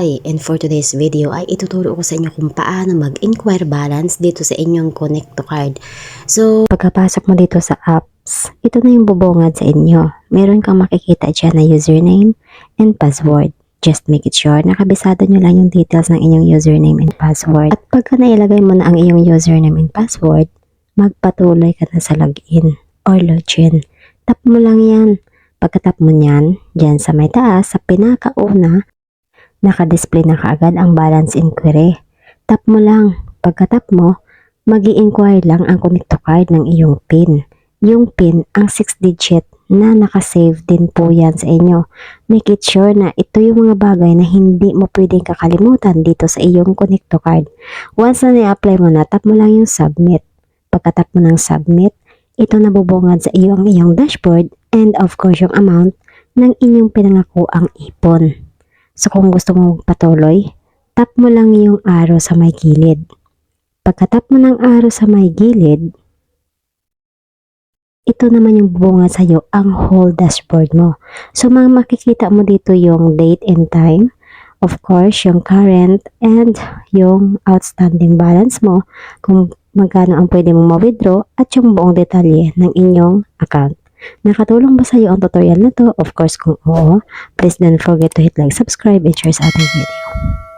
And for today's video ay ituturo ko sa inyo kung paano mag-inquire balance dito sa inyong Connect to Card. So, pagkapasok mo dito sa apps, ito na yung bubungad sa inyo. Meron kang makikita dyan na username and password. Just make it sure nakabisado nyo lang yung details ng inyong username and password. At pagka nailagay mo na ang iyong username and password, magpatuloy ka na sa login or login. Tap mo lang yan. Pagkatap mo nyan, dyan sa may taas, sa pinakauna, naka-display na kaagad ang balance inquiry. Tap mo lang. Pagka-tap mo, mag-i-inquire lang ang Connect to Card ng iyong PIN. Yung PIN, ang 6-digit na nakasave din po yan sa inyo. Make it sure na ito yung mga bagay na hindi mo pwedeng kakalimutan dito sa iyong Connect to Card. Once na i-apply mo na, tap mo lang yung submit. Pagka-tap mo ng submit, ito na bubungad sa iyo ang iyong dashboard and of course yung amount ng inyong pinangako ang ipon. So kung gusto mong patuloy, tap mo lang yung arrow sa may gilid. Pagka-tap mo ng arrow sa may gilid, ito naman yung bubungad sa iyo ang whole dashboard mo. So makikita mo dito yung date and time, of course yung current and yung outstanding balance mo, kung magkano ang pwede mong ma-withdraw at yung buong detalye ng inyong account. Nakatulong ba sa iyo ang tutorial na to? Of course kung oo, please don't forget to hit like, subscribe, and share sa ating video.